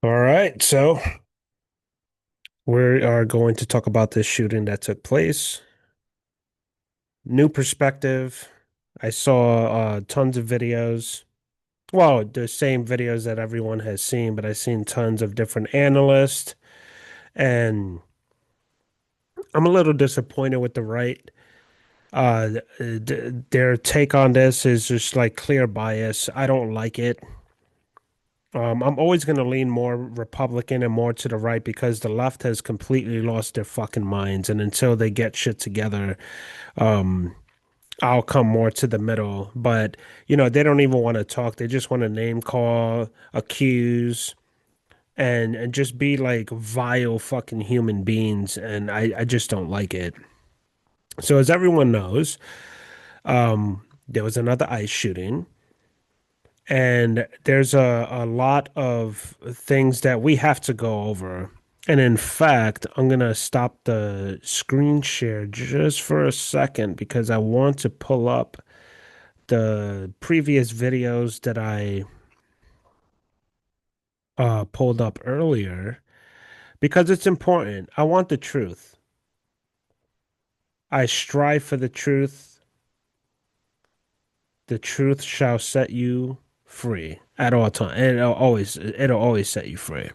All right, so we are going to talk about this shooting that took place. New perspective. I saw tons of videos. Well, the same videos that everyone has seen, but I've seen tons of different analysts, and I'm a little disappointed with the right. Their take on this is just like clear bias. I don't like it. I'm always going to lean more Republican and more to the right because the left has completely lost their fucking minds. And until they get shit together, um, I'll come more to the middle. But, they don't even want to talk. They just want to name call, accuse, and just be like vile fucking human beings. And I just don't like it. So, as everyone knows, there was another ICE shooting. And there's a lot of things that we have to go over. And in fact, I'm gonna stop the screen share just for a second because I want to pull up the previous videos that I pulled up earlier because it's important. I want the truth. I strive for the truth. The truth shall set you free at all times. And it'll always set you free.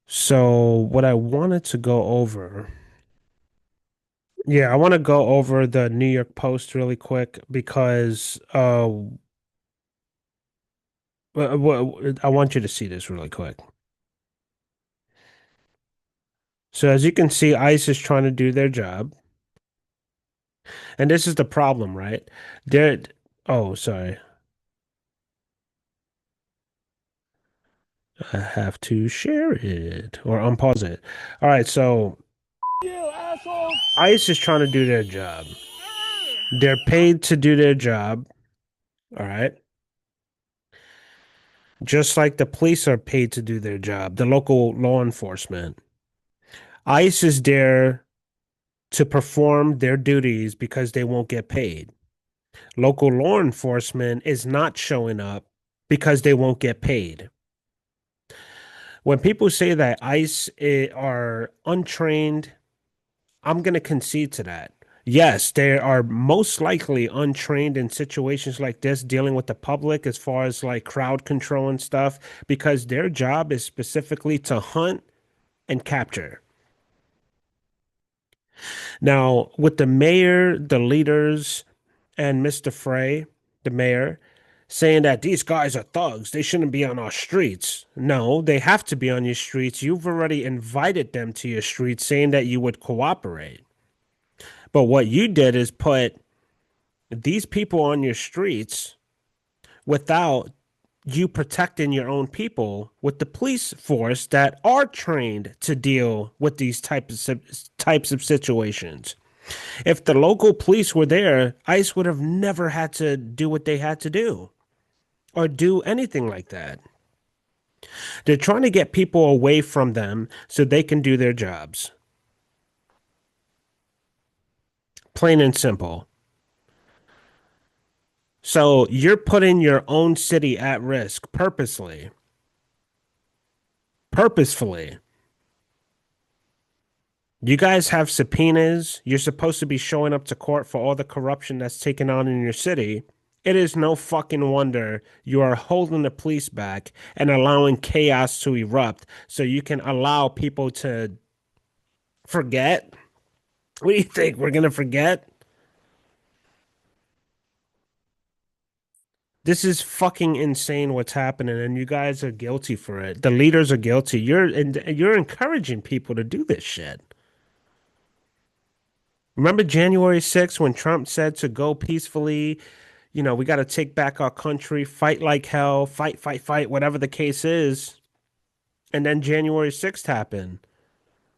So what I wanted to go over, yeah, I want to go over the New York Post really quick because I want you to see this really quick. So as you can see, ICE is trying to do their job, and this is the problem, right? They're, oh, sorry, I have to share it or unpause it. All right, so You asshole! ICE is trying to do their job. They're paid to do their job, all right? Just like the police are paid to do their job, the local law enforcement. ICE is there to perform their duties because they won't get paid. Local law enforcement is not showing up because they won't get paid. When people say that are untrained, I'm going to concede to that. Yes, they are most likely untrained in situations like this, dealing with the public as far as like crowd control and stuff, because their job is specifically to hunt and capture. Now, with the mayor, the leaders, and Mr. Frey, the mayor, saying that these guys are thugs, they shouldn't be on our streets. No, they have to be on your streets. You've already invited them to your streets, saying that you would cooperate. But what you did is put these people on your streets without you protecting your own people with the police force that are trained to deal with these types of situations. If the local police were there, ICE would have never had to do what they had to do or do anything like that. They're trying to get people away from them so they can do their jobs. Plain and simple. So you're putting your own city at risk purposely. Purposefully. You guys have subpoenas. You're supposed to be showing up to court for all the corruption that's taken on in your city. It is no fucking wonder you are holding the police back and allowing chaos to erupt so you can allow people to forget. What do you think? We're gonna forget? This is fucking insane what's happening, and you guys are guilty for it. The leaders are guilty. You're encouraging people to do this shit. Remember January 6th when Trump said to go peacefully, we got to take back our country, fight like hell, fight, fight, fight, whatever the case is. And then January 6th happened.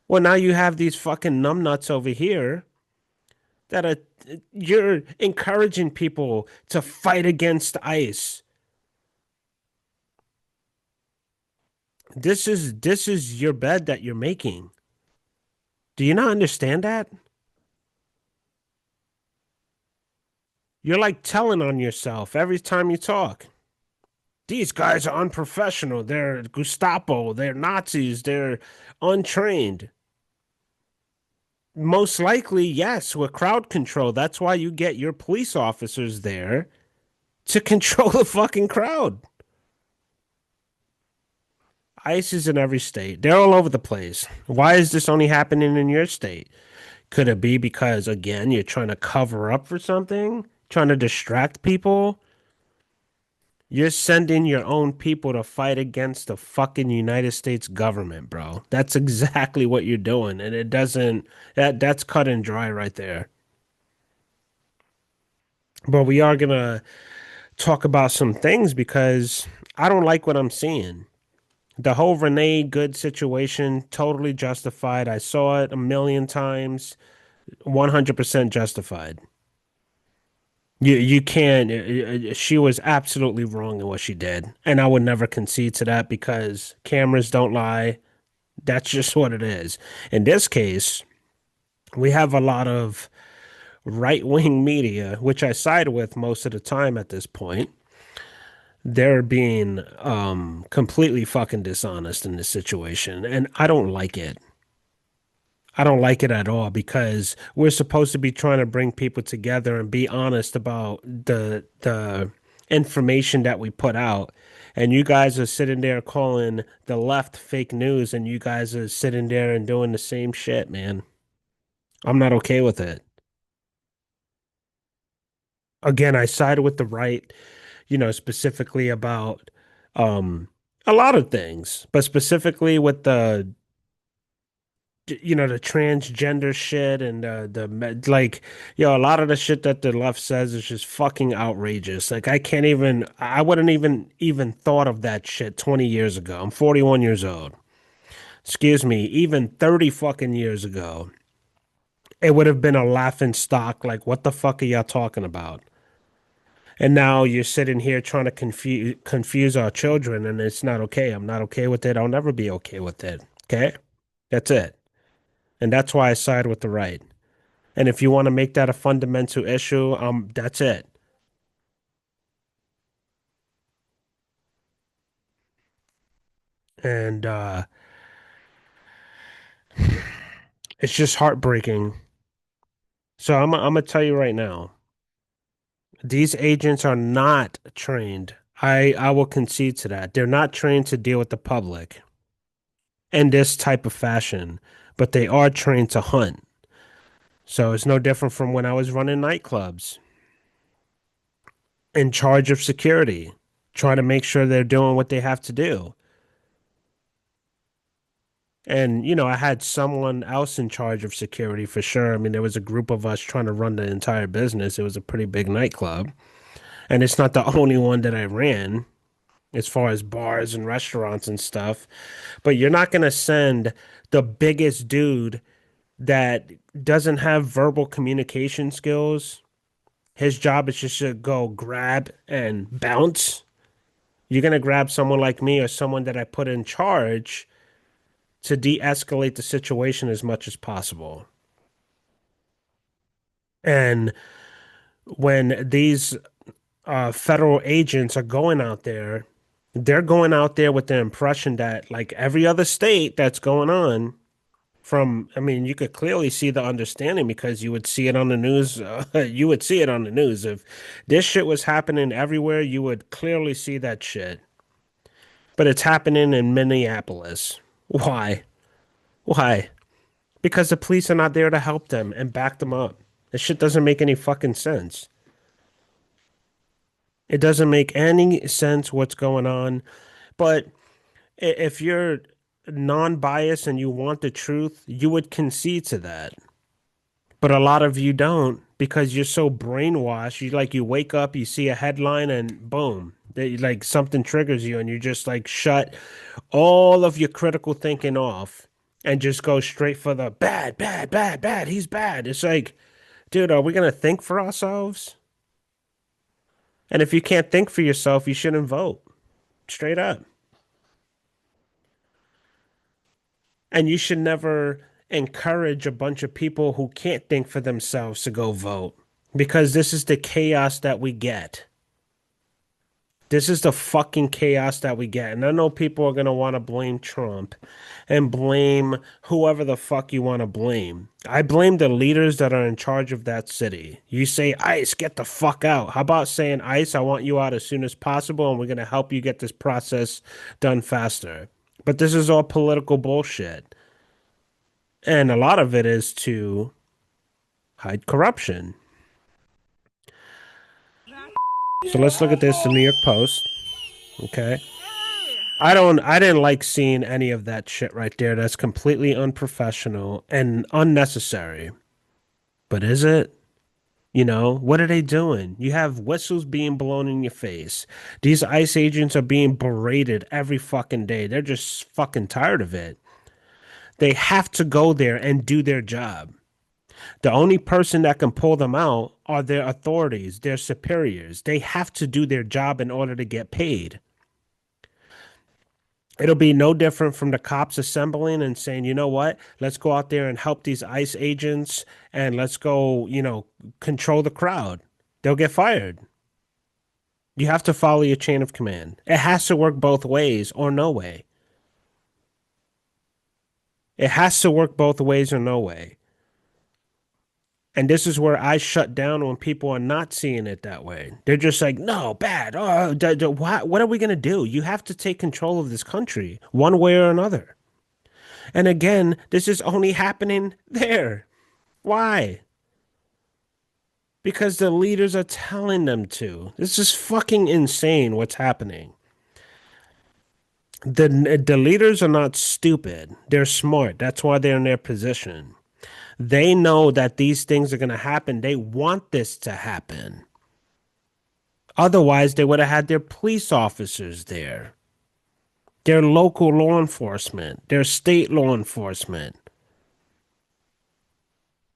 Well, now you have these fucking numbnuts over here that are, you're encouraging people to fight against ICE. This is your bed that you're making. Do you not understand that? You're like telling on yourself every time you talk. These guys are unprofessional. They're Gestapo. They're Nazis. They're untrained. Most likely, yes, with crowd control. That's why you get your police officers there to control the fucking crowd. ICE is in every state. They're all over the place. Why is this only happening in your state? Could it be because, again, you're trying to cover up for something? Trying to distract people? You're sending your own people to fight against the fucking United States government, bro. That's exactly what you're doing. And it doesn't, that's cut and dry right there. But we are gonna talk about some things because I don't like what I'm seeing. The whole Renee Good situation, totally justified. I saw it a million times, 100% justified. You can't. She was absolutely wrong in what she did, and I would never concede to that because cameras don't lie. That's just what it is. In this case, we have a lot of right-wing media, which I side with most of the time at this point. They're being completely fucking dishonest in this situation, and I don't like it. I don't like it at all because we're supposed to be trying to bring people together and be honest about the information that we put out. And you guys are sitting there calling the left fake news, and you guys are sitting there and doing the same shit, man. I'm not okay with it. Again, I sided with the right, specifically about um a lot of things, but specifically with the transgender shit and like, a lot of the shit that the left says is just fucking outrageous. Like I wouldn't even thought of that shit 20 years ago. I'm 41 years old. Excuse me, even 30 fucking years ago, it would have been a laughing stock. Like, what the fuck are y'all talking about? And now you're sitting here trying to confuse our children, and it's not okay. I'm not okay with it. I'll never be okay with it. Okay? That's it. And that's why I side with the right. And if you want to make that a fundamental issue, that's it. And it's just heartbreaking. So I'm gonna tell you right now, these agents are not trained. I will concede to that. They're not trained to deal with the public in this type of fashion, but they are trained to hunt. So it's no different from when I was running nightclubs in charge of security, trying to make sure they're doing what they have to do. And, I had someone else in charge of security for sure. I mean, there was a group of us trying to run the entire business. It was a pretty big nightclub. And it's not the only one that I ran as far as bars and restaurants and stuff. But you're not going to send the biggest dude that doesn't have verbal communication skills. His job is just to go grab and bounce. You're going to grab someone like me or someone that I put in charge to de-escalate the situation as much as possible. And when these federal agents are going out there, they're going out there with the impression that, like every other state that's going on, I mean, you could clearly see the understanding because you would see it on the news. You would see it on the news. If this shit was happening everywhere, you would clearly see that shit. But it's happening in Minneapolis. Why? Why? Because the police are not there to help them and back them up. This shit doesn't make any fucking sense. It doesn't make any sense what's going on. But if you're non-biased and you want the truth, you would concede to that. But a lot of you don't because you're so brainwashed. You wake up, you see a headline, and boom, like something triggers you, and you just like shut all of your critical thinking off and just go straight for the bad, bad, bad, bad. He's bad. It's like, dude, are we gonna think for ourselves? And if you can't think for yourself, you shouldn't vote. Straight up. And you should never encourage a bunch of people who can't think for themselves to go vote because this is the chaos that we get. This is the fucking chaos that we get. And I know people are gonna want to blame Trump and blame whoever the fuck you want to blame. I blame the leaders that are in charge of that city. You say, ICE, get the fuck out. How about saying, ICE, I want you out as soon as possible, and we're gonna help you get this process done faster. But this is all political bullshit. And a lot of it is to hide corruption. So let's look at this, the New York Post. Okay. I didn't like seeing any of that shit right there. That's completely unprofessional and unnecessary. But is it? You know, what are they doing? You have whistles being blown in your face. These ICE agents are being berated every fucking day. They're just fucking tired of it. They have to go there and do their job. The only person that can pull them out are their authorities, their superiors. They have to do their job in order to get paid. It'll be no different from the cops assembling and saying, you know what, let's go out there and help these ICE agents and let's go, control the crowd. They'll get fired. You have to follow your chain of command. It has to work both ways or no way. It has to work both ways or no way. And this is where I shut down when people are not seeing it that way. They're just like, no, bad. Oh, what are we going to do? You have to take control of this country one way or another. And again, this is only happening there. Why? Because the leaders are telling them to. This is fucking insane what's happening. The leaders are not stupid. They're smart. That's why they're in their position. They know that these things are going to happen. They want this to happen. Otherwise, they would have had their police officers there, their local law enforcement, their state law enforcement.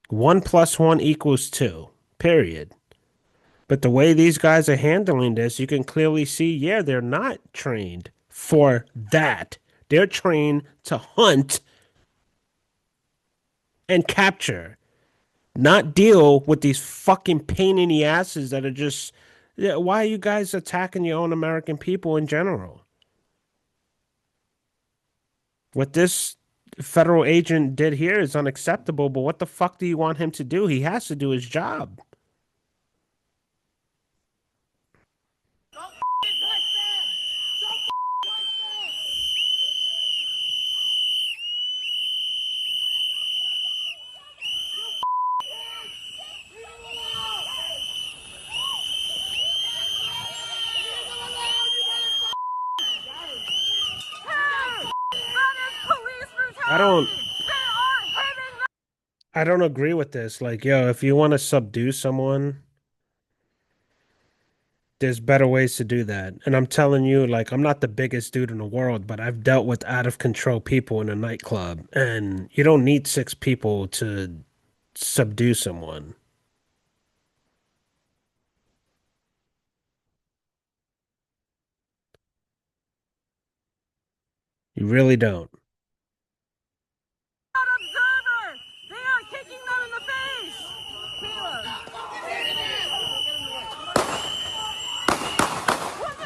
1 + 1 = 2, period. But the way these guys are handling this, you can clearly see, yeah, they're not trained for that. They're trained to hunt and capture, not deal with these fucking pain in the asses that are just, yeah, why are you guys attacking your own American people in general? What this federal agent did here is unacceptable, but what the fuck do you want him to do? He has to do his job. I don't I don't agree with this. Like, yo, if you want to subdue someone, there's better ways to do that. And I'm telling you, like, I'm not the biggest dude in the world, but I've dealt with out of control people in a nightclub, and you don't need 6 people to subdue someone. You really don't. Observer! They are kicking them in the face! Caleb! What the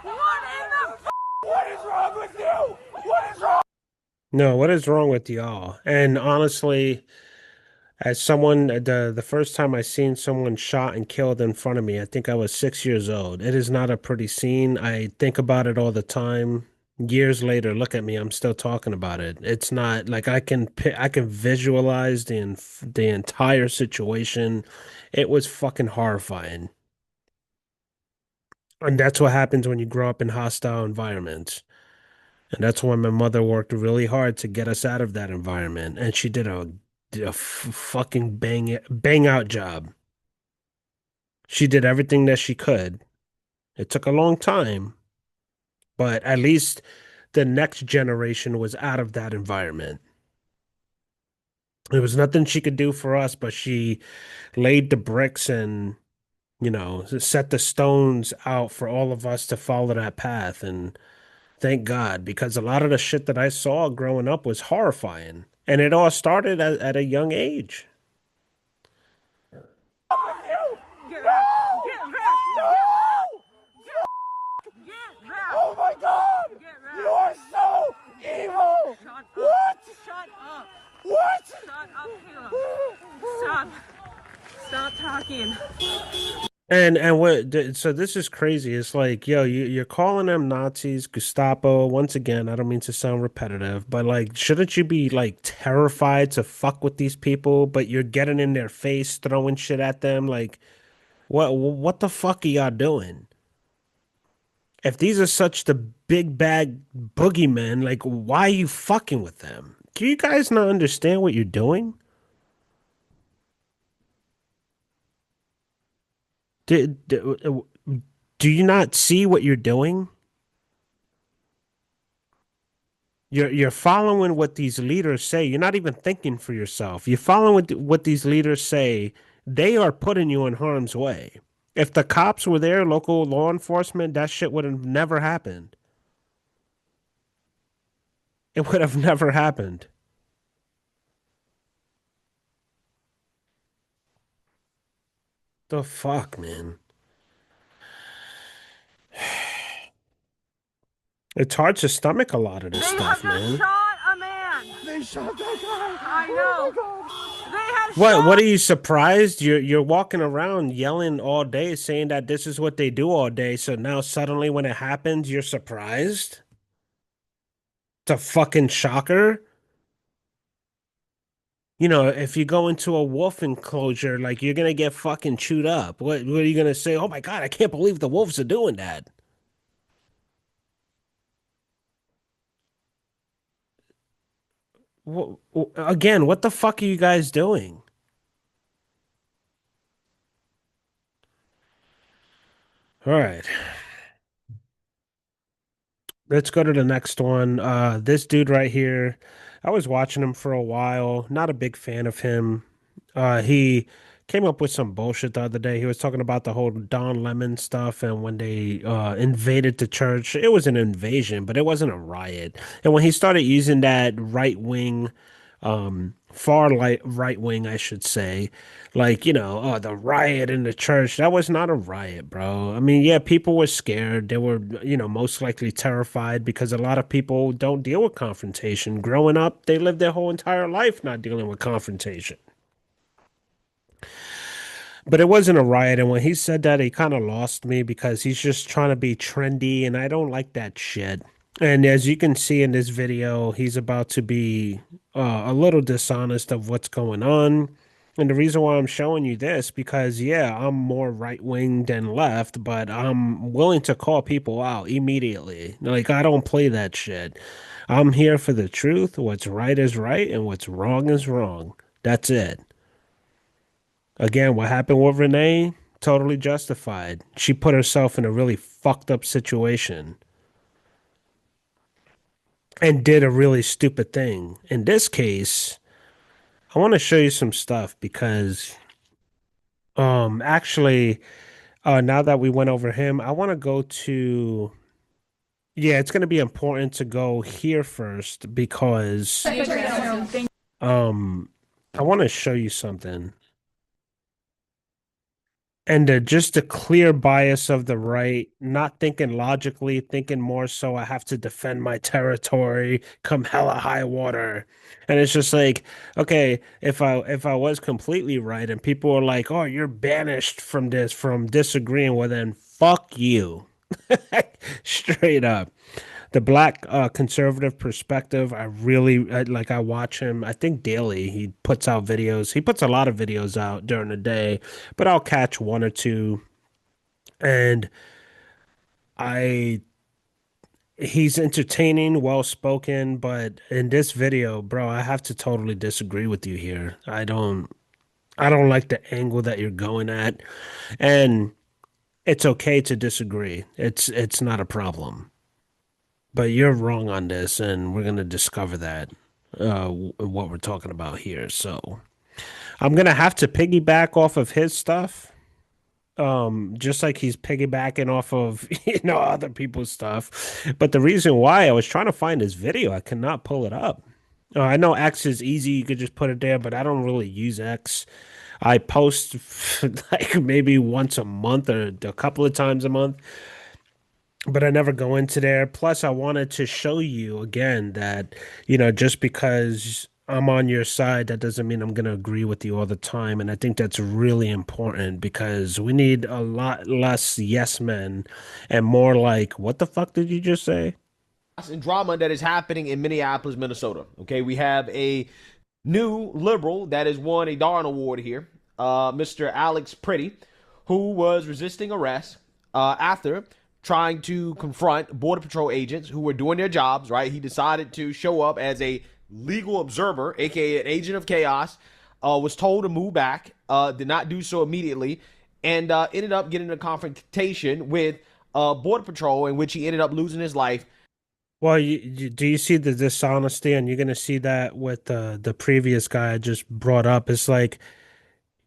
What in the What is wrong with you? What is wrong? No, what is wrong with y'all? And honestly, as someone, the first time I seen someone shot and killed in front of me, I think I was 6 years old. It is not a pretty scene. I think about it all the time. Years later, look at me, I'm still talking about it. It's not like I can visualize the entire situation. It was fucking horrifying. And that's what happens when you grow up in hostile environments. And that's why my mother worked really hard to get us out of that environment. And she did a fucking bang out job. She did everything that she could. It took a long time, but at least the next generation was out of that environment. There was nothing she could do for us, but she laid the bricks and, set the stones out for all of us to follow that path. And thank God, because a lot of the shit that I saw growing up was horrifying. And it all started at a young age. Get back! Get back! No! Get back! Oh my God! Get back! You are so evil! Shut up! What? Shut up! What? Shut up, Caleb! Stop! Stop talking! And so this is crazy. It's like, yo, you're calling them Nazis, Gestapo. Once again, I don't mean to sound repetitive, but like, shouldn't you be like terrified to fuck with these people? But you're getting in their face, throwing shit at them. Like, what the fuck are y'all doing? If these are such the big bad boogeymen, like, why are you fucking with them? Do you guys not understand what you're doing? Do you not see what you're doing? You're following what these leaders say. You're not even thinking for yourself. You're following what these leaders say. They are putting you in harm's way. If the cops were there, local law enforcement, that shit would have never happened. It would have never happened. The fuck, man. It's hard to stomach a lot of this They have stuff, just man. shot a man! They shot that guy! I know! Oh they have What shot! are you surprised? You're walking around yelling all day saying that this is what they do all day. So now suddenly when it happens, you're surprised? It's a fucking shocker. You know, if you go into a wolf enclosure, like you're gonna get fucking chewed up. What are you gonna say? Oh my God, I can't believe the wolves are doing that. Again, what the fuck are you guys doing? All right, let's go to the next one. This dude right here, I was watching him for a while. Not a big fan of him. He came up with some bullshit the other day. He was talking about the whole Don Lemon stuff, and when they invaded the church, it was an invasion, but it wasn't a riot. And when he started using that right wing, right wing, I should say, like, oh, the riot in the church, that was not a riot, bro. I mean, yeah, people were scared. They were, most likely terrified because a lot of people don't deal with confrontation. Growing up, they lived their whole entire life not dealing with confrontation. But it wasn't a riot. And when he said that, he kind of lost me because he's just trying to be trendy, and I don't like that shit. And as you can see in this video, he's about to be a little dishonest of what's going on. And the reason why I'm showing you this, because yeah, I'm more right wing than left, but I'm willing to call people out immediately. Like, I don't play that shit. I'm here for the truth. What's right is right, and what's wrong is wrong. That's it. Again, what happened with Renee? Totally justified. She put herself in a really fucked up situation and did a really stupid thing. In this case, I want to show you some stuff because actually now that we went over him, I want to go to yeah, it's going to be important to go here first because um I want to show you something. And just the clear bias of the right, not thinking logically, thinking more so I have to defend my territory, come hella high water. And it's just like, okay, if I was completely right and people were like, "Oh, you're banished from this from disagreeing," well then fuck you. Straight up. The black conservative perspective, like. I watch him, I think daily. He puts out videos. He puts a lot of videos out during the day, but I'll catch one or two. And I he's entertaining, well spoken, but in this video, bro, I have to totally disagree with you here. I don't like the angle that you're going at. And it's okay to disagree. It's not a problem. But you're wrong on this, and we're gonna discover that what we're talking about here. So I'm gonna have to piggyback off of his stuff, just like he's piggybacking off of other people's stuff. But the reason why I was trying to find his video, I cannot pull it up. I know X is easy. You could just put it there, but I don't really use X. I post like maybe once a month or a couple of times a month, but I never go into there. Plus, I wanted to show you again that, just because I'm on your side, that doesn't mean I'm going to agree with you all the time. And I think that's really important because we need a lot less yes men and more like, what the fuck did you just say? And drama that is happening in Minneapolis, Minnesota. Okay, we have a new liberal that has won a Darn Award here, Mr. Alex Pretty, who was resisting arrest after trying to confront Border Patrol agents who were doing their jobs, right? He decided to show up as a legal observer, aka an agent of chaos, was told to move back, did not do so immediately, and ended up getting a confrontation with Border Patrol in which he ended up losing his life. Well, do you see the dishonesty? And you're going to see that with the previous guy I just brought up. It's like,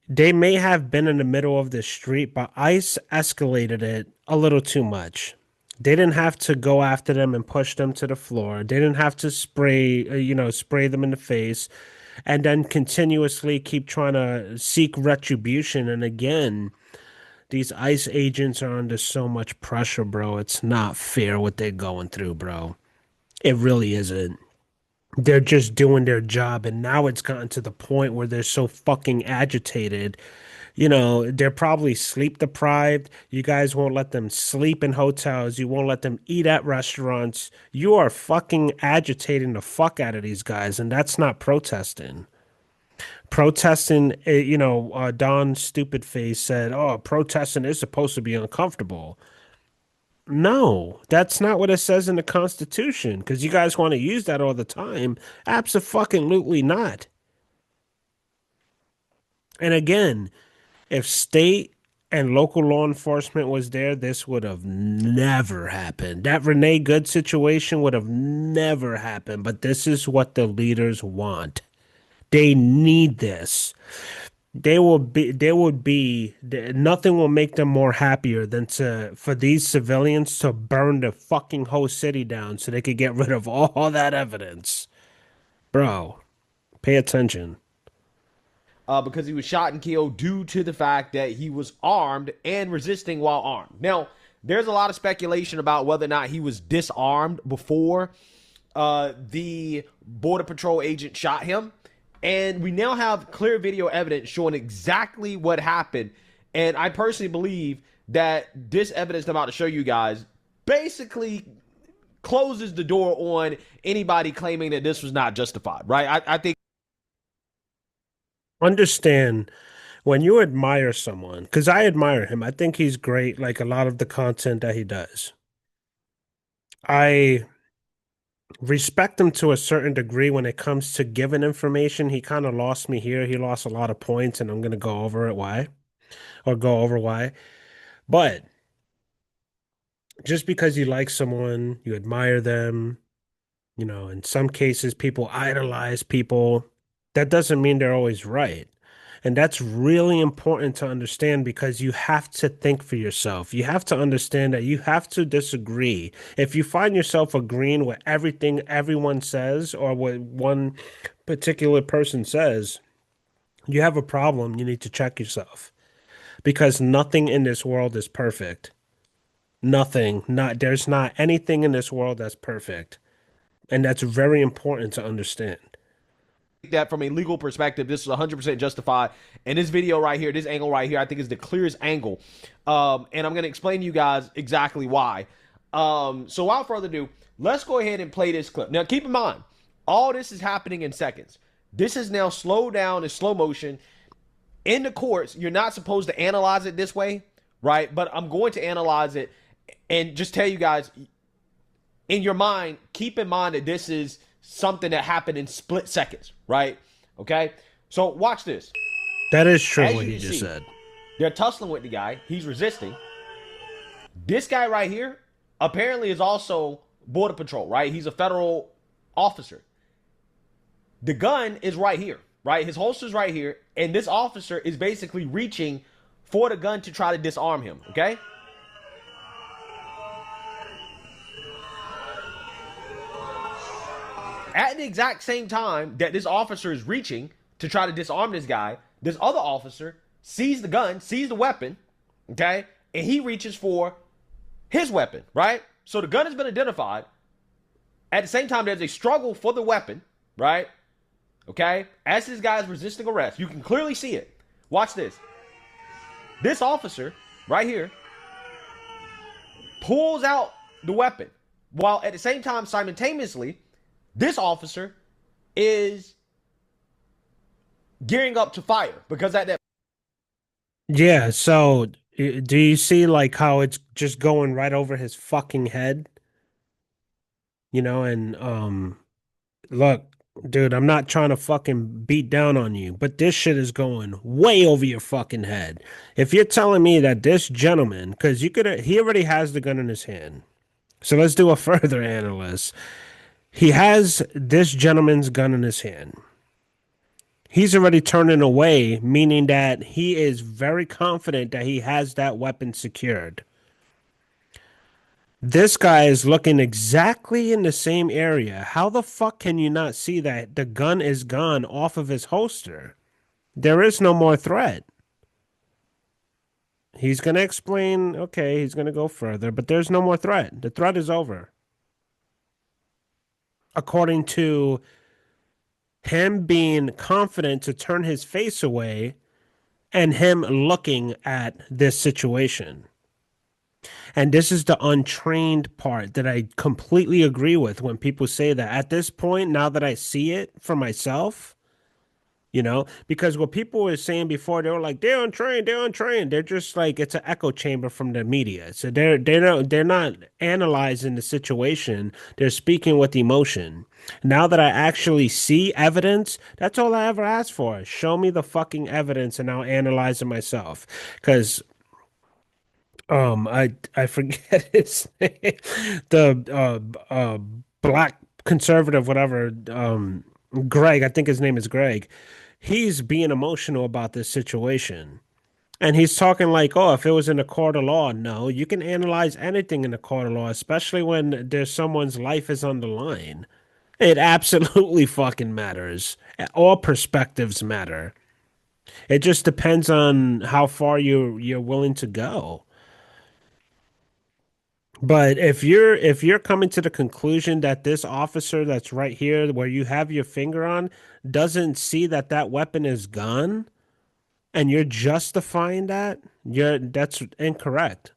they may have been in the middle of the street, but ICE escalated it a little too much. They didn't have to go after them and push them to the floor. They didn't have to spray them in the face and then continuously keep trying to seek retribution. And again, these ICE agents are under so much pressure, bro. It's not fair what they're going through, bro. It really isn't. They're just doing their job, and now it's gotten to the point where they're so fucking agitated. They're probably sleep deprived. You guys won't let them sleep in hotels. You won't let them eat at restaurants. You are fucking agitating the fuck out of these guys, and that's not protesting. Protesting, Don Stupid Face said, "Oh, protesting is supposed to be uncomfortable." No, that's not what it says in the Constitution, because you guys want to use that all the time. Absolutely not. And again, if state and local law enforcement was there, this would have never happened. That Renee Good situation would have never happened. But this is what the leaders want. They need this. Nothing will make them more happier than for these civilians to burn the fucking whole city down so they could get rid of all that evidence. Bro, pay attention. Because he was shot and killed due to the fact that he was armed and resisting while armed. Now, there's a lot of speculation about whether or not he was disarmed before the Border Patrol agent shot him. And we now have clear video evidence showing exactly what happened. And I personally believe that this evidence I'm about to show you guys basically closes the door on anybody claiming that this was not justified, right? I think Understand when you admire someone, because I admire him, I think he's great, like a lot of the content that he does. I respect him to a certain degree when it comes to giving information. He kind of lost me here. He lost a lot of points, and I'm going to go over it why, or go over why. But just because you like someone, you admire them, in some cases, people idolize people. That doesn't mean they're always right. And that's really important to understand because you have to think for yourself. You have to understand that you have to disagree. If you find yourself agreeing with everything everyone says or what one particular person says, you have a problem. You need to check yourself because nothing in this world is perfect. Nothing, there's not anything in this world that's perfect. And that's very important to understand. that from a legal perspective, this is 100% justified. And this video right here, this angle right here, I think is the clearest angle. And I'm going to explain to you guys exactly why. So without further ado, let's go ahead and play this clip. Now, keep in mind, all this is happening in seconds. This is now slowed down in slow motion. In the courts, you're not supposed to analyze it this way, right? But I'm going to analyze it and just tell you guys, in your mind, keep in mind that this is something that happened in split seconds, right? Okay? So watch this. That is true As what you he can just see, said. they're tussling with the guy. He's resisting. This guy right here apparently is also Border Patrol, right? He's a federal officer. The gun is right here, right? His holster's right here. And this officer is basically reaching for the gun to try to disarm him, okay? At the exact same time that this officer is reaching to try to disarm this guy, this other officer sees the gun, sees the weapon, okay, and he reaches for his weapon, right? So the gun has been identified. At the same time, there's a struggle for the weapon, right? Okay, as this guy is resisting arrest, you can clearly see it. Watch this. This officer right here pulls out the weapon while at the same time, simultaneously, this officer is gearing up to fire because at that Yeah, so do you see like how it's just going right over his fucking head? And look, dude, I'm not trying to fucking beat down on you, but this shit is going way over your fucking head. If you're telling me that this gentleman, because he already has the gun in his hand. So let's do a further analysis. He has this gentleman's gun in his hand. He's already turning away, meaning that he is very confident that he has that weapon secured. This guy is looking exactly in the same area. How the fuck can you not see that the gun is gone off of his holster? There is no more threat. He's going to explain, okay, he's going to go further, but there's no more threat. The threat is over. According to him being confident to turn his face away and him looking at this situation. And this is the untrained part that I completely agree with when people say that at this point, now that I see it for myself, because what people were saying before, they were like, they're untrained, they're untrained. They're just like, it's an echo chamber from the media. So they're not analyzing the situation. They're speaking with emotion. Now that I actually see evidence, that's all I ever asked for. Show me the fucking evidence and I'll analyze it myself. Because I forget his name. The black conservative, whatever, Greg, I think his name is Greg. He's being emotional about this situation. And he's talking like, oh, if it was in a court of law, no, you can analyze anything in a court of law, especially when there's someone's life is on the line. It absolutely fucking matters. All perspectives matter. It just depends on how far you're willing to go. But if you're coming to the conclusion that this officer that's right here where you have your finger on doesn't see that that weapon is gone and you're justifying that, that's incorrect.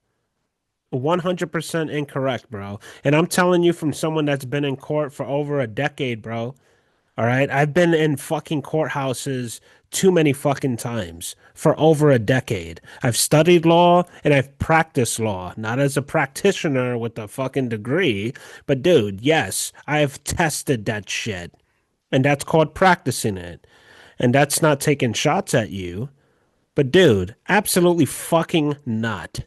100% incorrect, bro. And I'm telling you from someone that's been in court for over a decade, bro. All right. I've been in fucking courthouses too many fucking times for over a decade. I've studied law and I've practiced law, not as a practitioner with a fucking degree, but dude, yes, I've tested that shit. And that's called practicing it. And that's not taking shots at you. But dude, absolutely fucking not.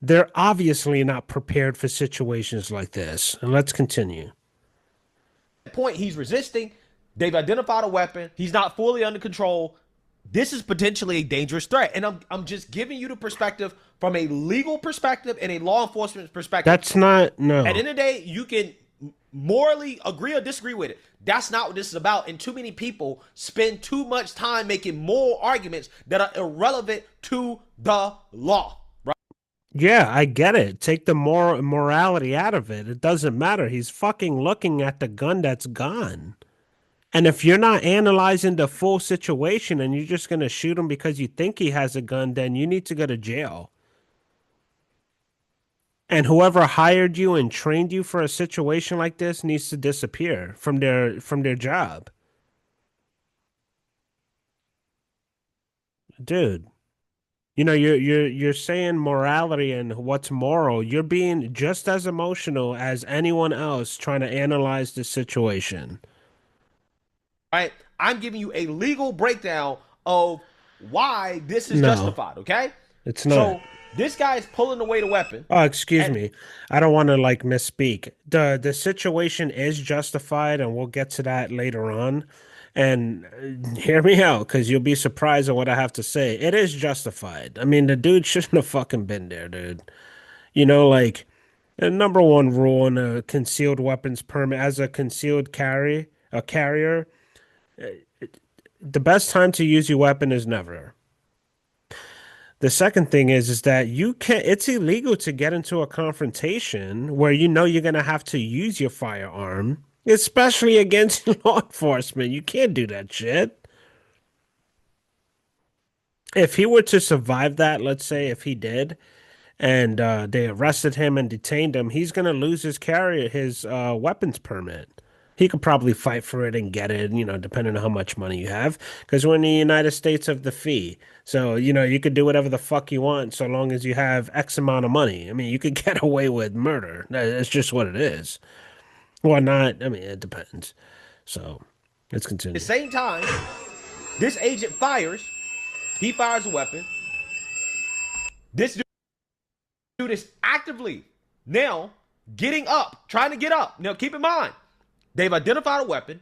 They're obviously not prepared for situations like this. And let's continue. point, he's resisting. They've identified a weapon. He's not fully under control. This is potentially a dangerous threat. And I'm just giving you the perspective from a legal perspective and a law enforcement perspective. That's not, At no. the end of the day, you can morally agree or disagree with it. That's not what this is about. And too many people spend too much time making moral arguments that are irrelevant to the law. Right? Yeah, I get it. Take the morality out of it. It doesn't matter. He's fucking looking at the gun that's gone. And if you're not analyzing the full situation and you're just going to shoot him because you think he has a gun, then you need to go to jail. And whoever hired you and trained you for a situation like this needs to disappear from their job. Dude, you're saying morality and what's moral. You're being just as emotional as anyone else trying to analyze the situation. Right? I'm giving you a legal breakdown of why this is No, justified. Okay? it's not. So this guy is pulling away the weapon. Oh, excuse And me. I don't want to like misspeak. The situation is justified, and we'll get to that later on. And hear me out, because you'll be surprised at what I have to say. It is justified. I mean, the dude shouldn't have fucking been there, dude. Like And number one rule in a concealed weapons permit as a carrier, the best time to use your weapon is never. The second thing is that you can't, it's illegal to get into a confrontation where you know you're gonna have to use your firearm, especially against law enforcement. You can't do that shit. If he were to survive that, let's say if he did, and they arrested him and detained him, he's gonna lose his weapons permit. He could probably fight for it and get it, depending on how much money you have, because we're in the United States of the fee. So, you could do whatever the fuck you want so long as you have X amount of money. I mean, you could get away with murder. That's just what it is. Well, not, I mean, it depends. So, let's At the continue. same time, this agent fires. He fires a weapon. This dude is actively now getting up, trying to get up. Now, keep in mind, they've identified a weapon.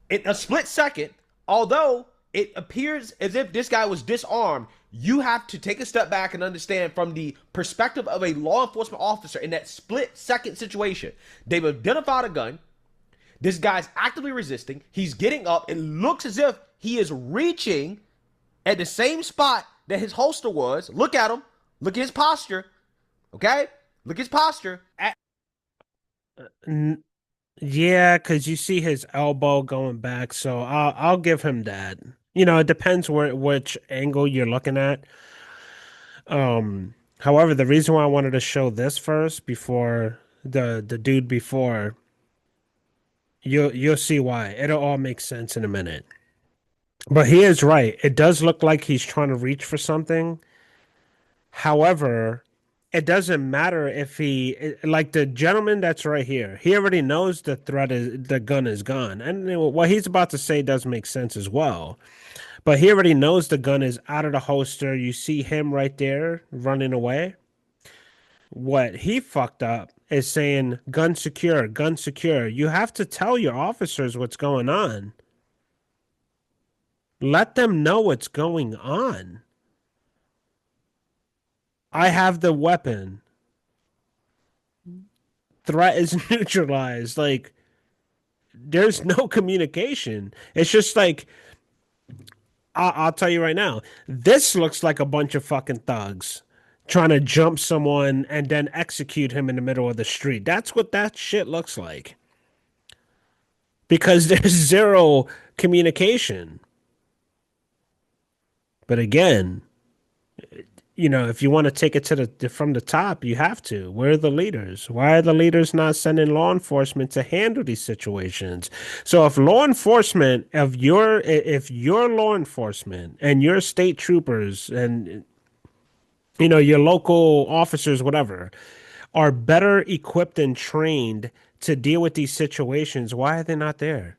In a split second, although it appears as if this guy was disarmed, you have to take a step back and understand from the perspective of a law enforcement officer in that split second situation. They've identified a gun. This guy's actively resisting. He's getting up. It looks as if he is reaching at the same spot that his holster was. Look at him. Look at his posture. Okay? Look at his posture. N Yeah, because you see his elbow going back, so I'll give him that. It depends which angle you're looking at. However, the reason why I wanted to show this first before the dude before, you'll see why. It'll all make sense in a minute. But he is right. It does look like he's trying to reach for something. However, it doesn't matter if like the gentleman that's right here, he already knows the gun is gone. And what he's about to say does make sense as well. But he already knows the gun is out of the holster. You see him right there running away. What he fucked up is saying gun secure, gun secure. You have to tell your officers what's going on. Let them know what's going on. I have the weapon. Threat is neutralized. Like, there's no communication. It's just like, I'll tell you right now, this looks like a bunch of fucking thugs trying to jump someone and then execute him in the middle of the street. That's what that shit looks like. Because there's zero communication. But again, if you want to take it to from the top, you have to. Where are the leaders? Why are the leaders not sending law enforcement to handle these situations? So if your law enforcement and your state troopers and your local officers, whatever, are better equipped and trained to deal with these situations, why are they not there?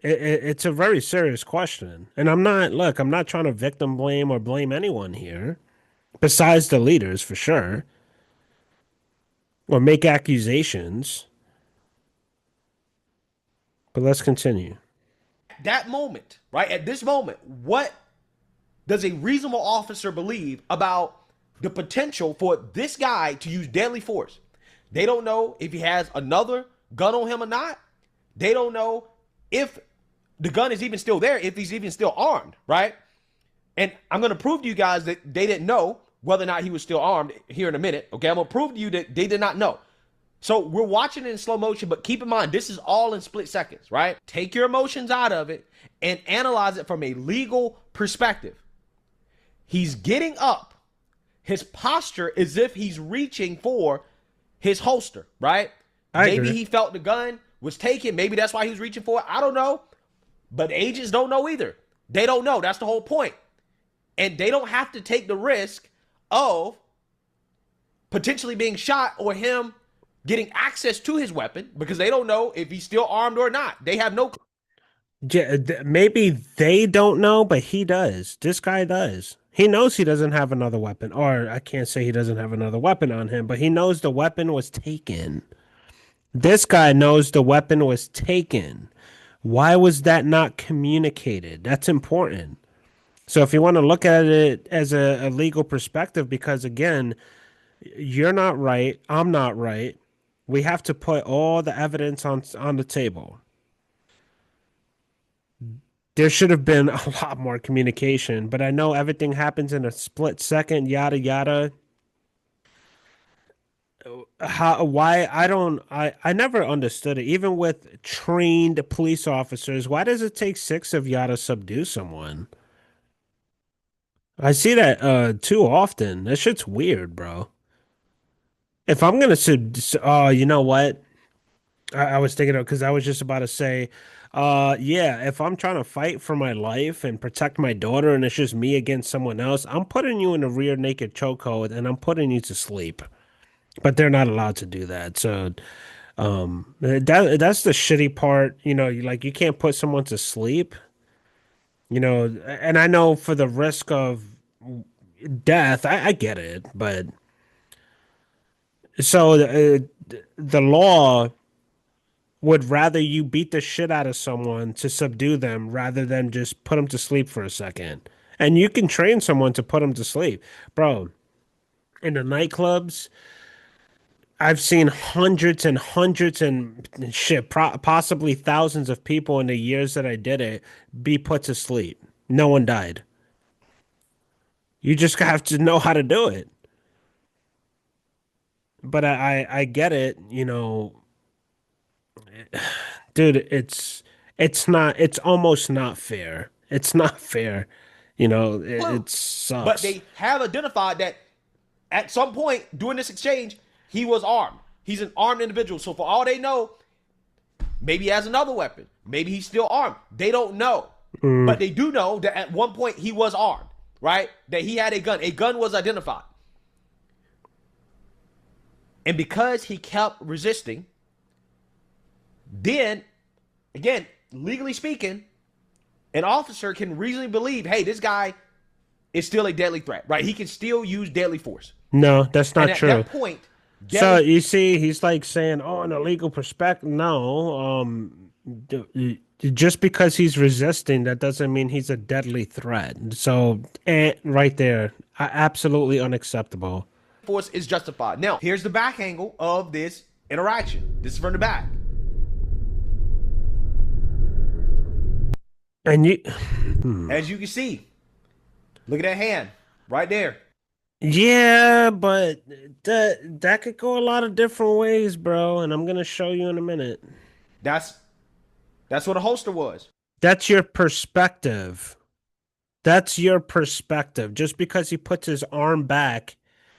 It's a very serious question. And I'm not trying to victim blame or blame anyone here, besides the leaders for sure, or make accusations. But let's continue. That moment, right? At this moment, what does a reasonable officer believe about the potential for this guy to use deadly force? They don't know if he has another gun on him or not. They don't know if the gun is even still there, if he's even still armed, right? And I'm going to prove to you guys that they didn't know whether or not he was still armed here in a minute. Okay, I'm going to prove to you that they did not know. So we're watching it in slow motion, but keep in mind, this is all in split seconds, right? Take your emotions out of it and analyze it from a legal perspective. He's getting up. His posture is if he's reaching for his holster, right? I Maybe agree. he felt the gun was taken. Maybe that's why he was reaching for it. I don't know. But agents don't know either. They don't know. That's the whole point. And they don't have to take the risk of potentially being shot or him getting access to his weapon because they don't know if he's still armed or not. They have no. Maybe they don't know, but he does. This guy does. He knows he doesn't have another weapon, or I can't say he doesn't have another weapon on him, but he knows the weapon was taken. This guy knows the weapon was taken. Why was that not communicated? That's important. So if you want to look at it as a legal perspective, because again, you're not right, I'm not right. We have to put all the evidence on the table. There should have been a lot more communication, but I know everything happens in a split second, yada yada. How, why, I never understood it. Even with trained police officers, why does it take six of y'all to subdue someone? I see that too often. That shit's weird, bro. If I'm gonna oh, you know what? I was thinking of because I was just about to say, yeah, if I'm trying to fight for my life and protect my daughter and it's just me against someone else, I'm putting you in a rear naked chokehold and I'm putting you to sleep. But they're not allowed to do that. So that's the shitty part. You can't put someone to sleep, and I know for the risk of death, I get it, but so the law would rather you beat the shit out of someone to subdue them rather than just put them to sleep for a second. And you can train someone to put them to sleep. Bro, in the nightclubs, I've seen hundreds and hundreds and shit, possibly thousands of people in the years that I did it be put to sleep. No one died. You just have to know how to do it. But I get it, dude, it's almost not fair. It's not fair. Clue. It But sucks. they have identified that at some point during this exchange, he was armed. He's an armed individual. So for all they know, maybe he has another weapon. Maybe he's still armed. They don't know. Mm, But they do know that at one point he was armed, right? That he had a gun. A gun was identified. And because he kept resisting, then, again, legally speaking, an officer can reasonably believe, hey, this guy is still a deadly threat, right? He can still use deadly force. no, that's And not at true. that point, So deadly you see, he's like saying, "Oh, in a legal perspective, no. Just because he's resisting, that doesn't mean he's a deadly threat." So, right there, absolutely unacceptable. force is justified. Now, here's the back angle of this interaction. This is from the back. And you, As you can see, look at that hand right there. yeah, but that could go a lot of different ways, bro. And I'm gonna show you in a minute. That's that's what a holster was. That's your perspective. That's your perspective. Just because he puts his arm back,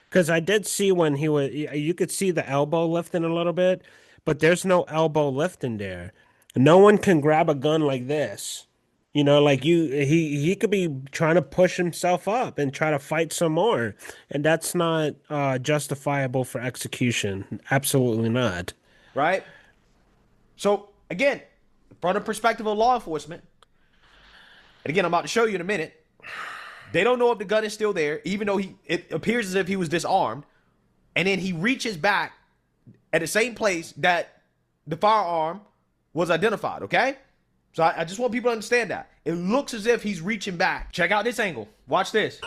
because I did see when you could see the elbow lifting a little bit, but there's no elbow lifting there. No one can grab a gun like this. Like he could be trying to push himself up and try to fight some more, and that's not justifiable for execution. Absolutely not. Right? So again, from the perspective of law enforcement, and again, I'm about to show you in a minute, they don't know if the gun is still there, even though it appears as if he was disarmed. And then he reaches back at the same place that the firearm was identified, okay? So I just want people to understand that. It looks as if he's reaching back. Check out this angle. Watch this.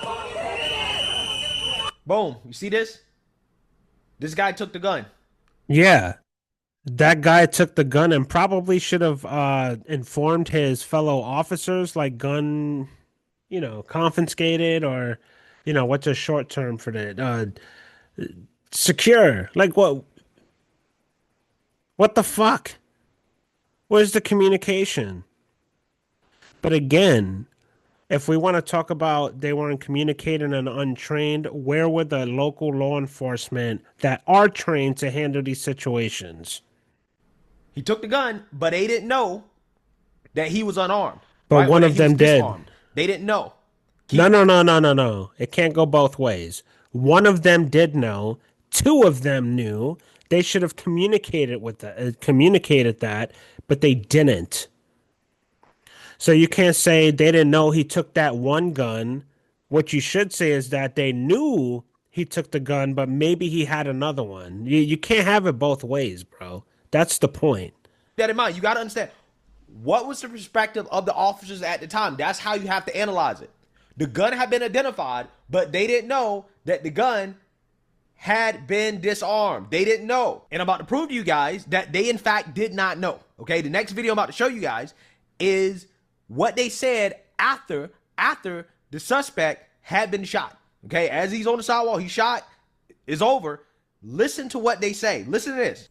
Boom. You see this? This guy took the gun. Yeah. That guy took the gun and probably should have informed his fellow officers, like gun, confiscated or, what's a short term for that? Secure. Like what? What the fuck? Where's the communication? But again, if we want to talk about they weren't communicating and untrained, where were the local law enforcement that are trained to handle these situations? He took the gun, but they didn't know that he was unarmed, But right? Or one that of he was them did. disarmed. They didn't know. No, Keep no, no, no, no, no. It can't go both ways. One of them did know. Two of them knew. They should have communicated that, but they didn't. So you can't say they didn't know he took that one gun. What you should say is that they knew he took the gun, but maybe he had another one. You can't have it both ways, bro. That's the point. that in mind. You got to understand what was the perspective of the officers at the time. That's how you have to analyze it. The gun had been identified, but they didn't know that the gun had been disarmed. They didn't know. And I'm about to prove to you guys that they in fact did not know. Okay, the next video I'm about to show you guys is what they said after the suspect had been shot. Okay, as he's on the sidewalk, he shot, is over. Listen to what they say. Listen to this.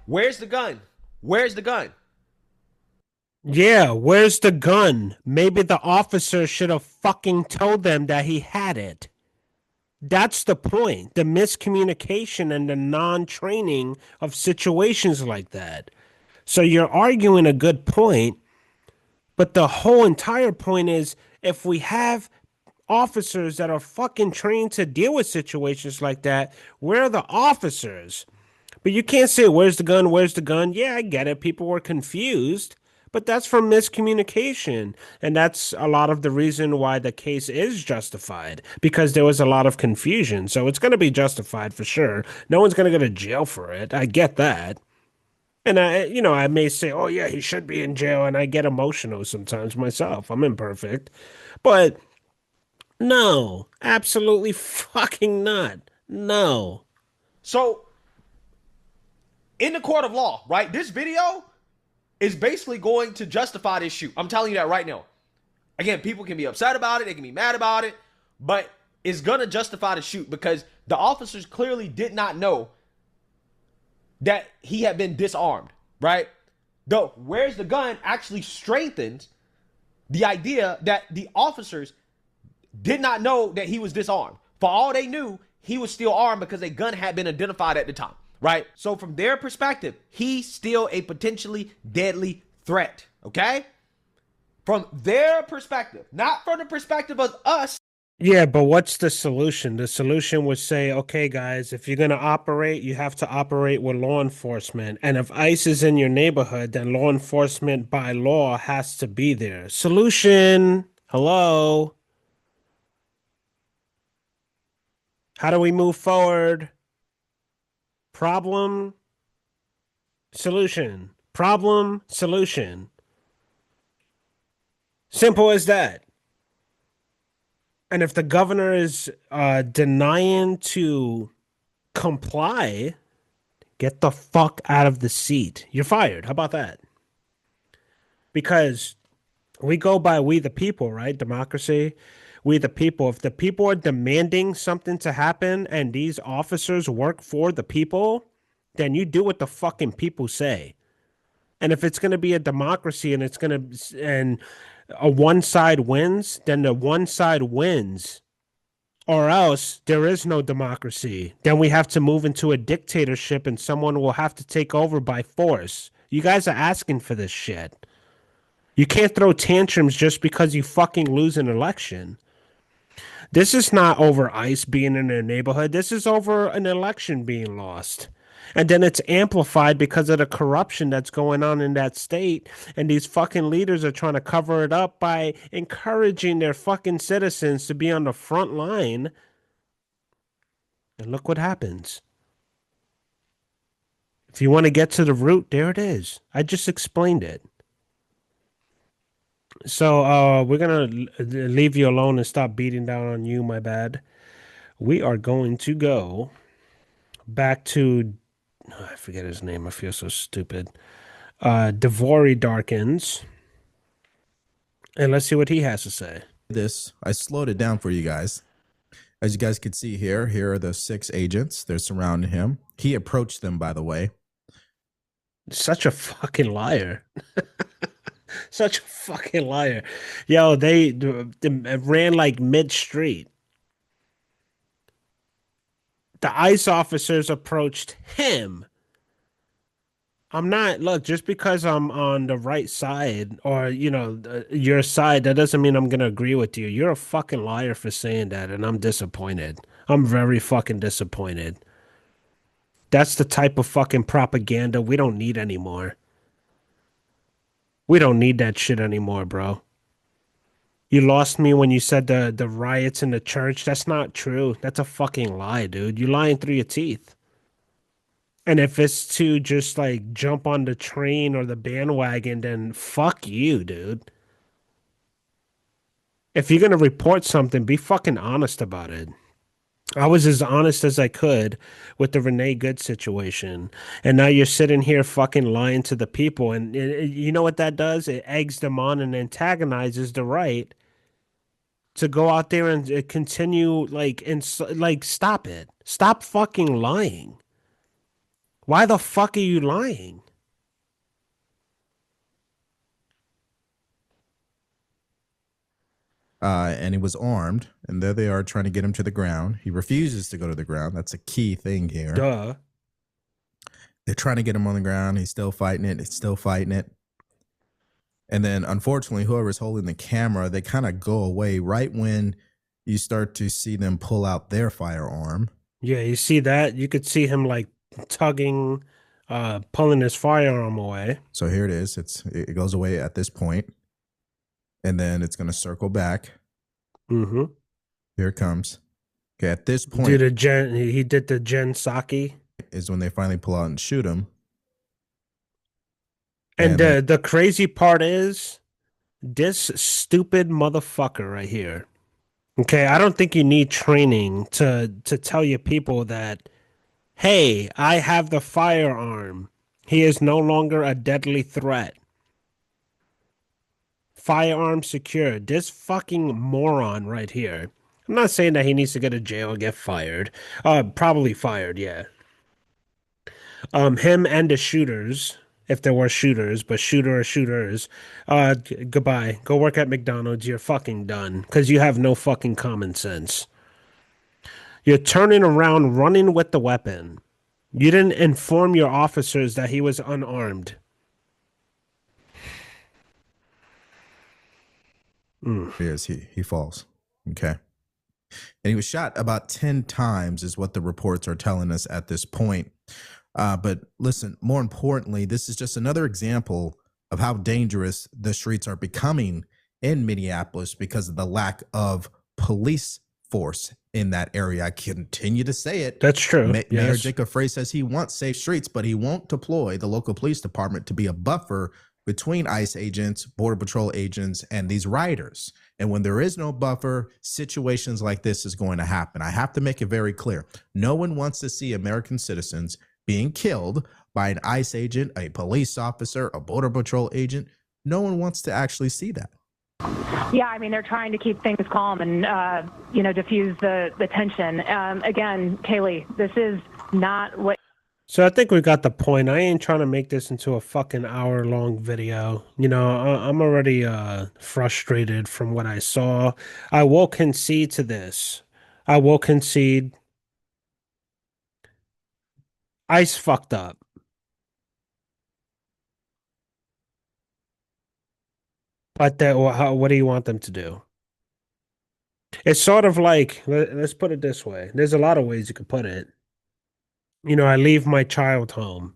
Where's the gun? Where's the gun? Yeah, where's the gun? Maybe the officer should have fucking told them that he had it. That's the point. The miscommunication and the non-training of situations like that. So you're arguing a good point, but the whole entire point is if we have officers that are fucking trained to deal with situations like that, where are the officers? But you can't say, where's the gun? Where's the gun? Yeah, I get it. People were confused. But that's from miscommunication. And that's a lot of the reason why the case is justified, because there was a lot of confusion. So it's going to be justified for sure. No one's going to go to jail for it. I get that. And I may say, oh, yeah, he should be in jail. And I get emotional sometimes myself. I'm imperfect. But no, absolutely fucking not. No. So, in the court of law, right, this video is basically going to justify this shoot. I'm telling you that right now. Again, people can be upset about it. They can be mad about it. But it's going to justify the shoot because the officers clearly did not know that he had been disarmed, right? Though, where's the gun actually strengthens the idea that the officers did not know that he was disarmed. For all they knew, he was still armed because a gun had been identified at the time. Right? So from their perspective, he's still a potentially deadly threat. Okay? From their perspective, not from the perspective of us. Yeah, but what's the solution? The solution would say, okay, guys, if you're going to operate, you have to operate with law enforcement. And if ICE is in your neighborhood, then law enforcement by law has to be there. Solution. Hello. How do we move forward? Problem, solution. Problem, solution. Simple as that. And if the governor is denying to comply, get the fuck out of the seat. You're fired. How about that? Because we go by we the people, right? Democracy. We the people. If the people are demanding something to happen and these officers work for the people, then you do what the fucking people say. And if it's going to be a democracy and it's going to, and a one side wins, then the one side wins. Or else there is no democracy. Then we have to move into a dictatorship and someone will have to take over by force. You guys are asking for this shit. You can't throw tantrums just because you fucking lose an election. This is not over ICE being in their neighborhood. This is over an election being lost. And then it's amplified because of the corruption that's going on in that state. And these fucking leaders are trying to cover it up by encouraging their fucking citizens to be on the front line. And look what happens. If you want to get to the root, there it is. I just explained it. So we're going to leave you alone and stop beating down on you, my bad. We are going to go back to, I forget his name. I feel so stupid. Devori Darkins. And let's see what he has to say. I slowed it down for you guys. As you guys can see here are the 6 agents. They're surrounding him. He approached them, by the way. Such a fucking liar. Such a fucking liar. Yo, they ran like mid-street. The ICE officers approached him. I'm not, look, just because I'm on the right side or, your side, that doesn't mean I'm going to agree with you. You're a fucking liar for saying that, and I'm disappointed. I'm very fucking disappointed. That's the type of fucking propaganda we don't need anymore. We don't need that shit anymore, bro. You lost me when you said the riots in the church. That's not true. That's a fucking lie, dude. You're lying through your teeth. And if it's to just like jump on the train or the bandwagon, then fuck you, dude. If you're gonna report something, be fucking honest about it. I was as honest as I could with the Renee Good situation. And now you're sitting here fucking lying to the people. And you know what that does? It eggs them on and antagonizes the right to go out there and continue like stop it. Stop fucking lying. Why the fuck are you lying? And he was armed, and there they are trying to get him to the ground. He refuses to go to the ground. That's a key thing here. Duh. They're trying to get him on the ground. He's still fighting it. He's still fighting it. And then, unfortunately, whoever's holding the camera, they kind of go away right when you start to see them pull out their firearm. Yeah, you see that? You could see him like tugging, pulling his firearm away. So here it is. It goes away at this point, and then it's going to circle back. Mm-hmm. Here it comes. Okay, at this point, He did the Jen Psaki. is when they finally pull out and shoot him. And then, the crazy part is this stupid motherfucker right here. Okay, I don't think you need training to tell your people that, hey, I have the firearm. He is no longer a deadly threat. Firearm secured. This fucking moron right here. I'm not saying that he needs to go to jail or get fired. Probably fired, yeah. Him and the shooters, if there were shooters, but shooter or shooters, goodbye. Go work at McDonald's. You're fucking done because you have no fucking common sense. You're turning around, running with the weapon. You didn't inform your officers that he was unarmed. he falls. Okay. And he was shot about 10 times, is what the reports are telling us at this point. But listen, more importantly, this is just another example of how dangerous the streets are becoming in Minneapolis because of the lack of police force in that area. I continue to say it. That's true. Mayor Yes. Jacob Frey says he wants safe streets, but he won't deploy the local police department to be a buffer between ICE agents, Border Patrol agents, and these riders. And when there is no buffer, situations like this is going to happen. I have to make it very clear. No one wants to see American citizens being killed by an ICE agent, a police officer, a Border Patrol agent. No one wants to actually see that. Yeah, I mean, they're trying to keep things calm and, diffuse the tension. Again, Kaylee, this is not what. So I think we got the point. I ain't trying to make this into a fucking hour-long video. I'm already frustrated from what I saw. I will concede to this. I will concede. ICE fucked up. But what do you want them to do? It's sort of like, let's put it this way. There's a lot of ways you could put it. I leave my child home.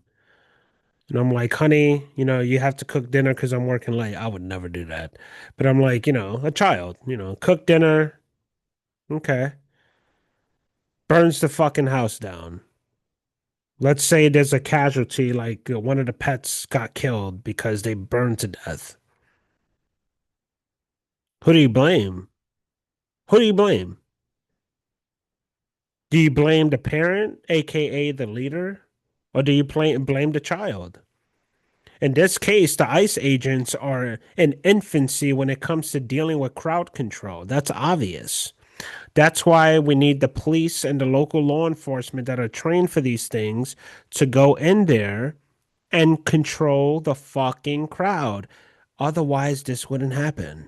And I'm like, honey, you have to cook dinner because I'm working late. I would never do that. But I'm like, a child, cook dinner. Okay. Burns the fucking house down. Let's say there's a casualty, like one of the pets got killed because they burned to death. Who do you blame? Who do you blame? Do you blame the parent, aka the leader, or do you blame the child? In this case, the ICE agents are in infancy when it comes to dealing with crowd control. That's obvious. That's why we need the police and the local law enforcement that are trained for these things to go in there and control the fucking crowd. Otherwise, this wouldn't happen.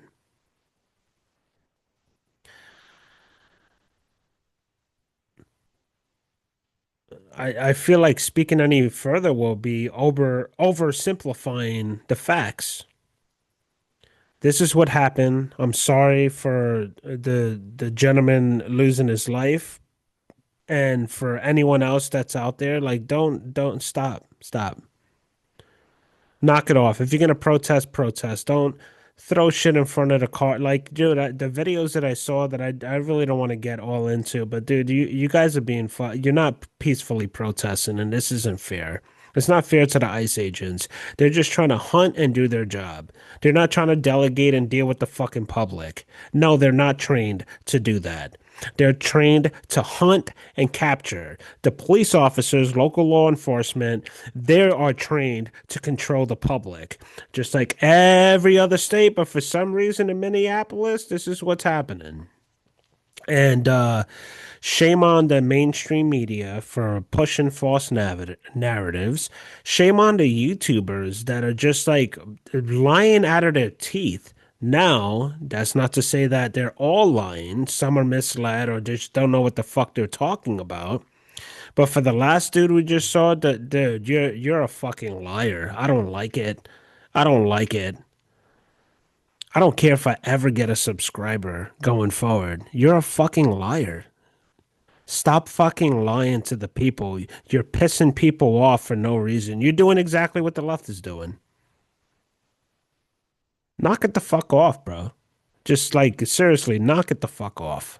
I feel like speaking any further will be oversimplifying the facts. This is what happened. I'm sorry for the gentleman losing his life, and for anyone else that's out there, like don't stop. Knock it off. If you're gonna protest, protest. throw shit in front of the car. Like, dude, the videos that I saw that I really don't want to get all into, but dude, you guys are being you're not peacefully protesting, and this isn't fair. It's not fair to the ICE agents. They're just trying to hunt and do their job. They're not trying to delegate and deal with the fucking public. No, they're not trained to do that. They're trained to hunt and capture. The police officers, local law enforcement, they are trained to control the public, just like every other state. But for some reason in Minneapolis, this is what's happening. And shame on the mainstream media for pushing false narratives. Shame on the YouTubers that are just like lying out of their teeth. Now, that's not to say that they're all lying. Some are misled or just don't know what the fuck they're talking about. But for the last dude we just saw, dude, you're a fucking liar. I don't like it. I don't like it. I don't care if I ever get a subscriber going forward. You're a fucking liar. Stop fucking lying to the people. You're pissing people off for no reason. You're doing exactly what the left is doing. Knock it the fuck off, bro. Just like seriously, knock it the fuck off.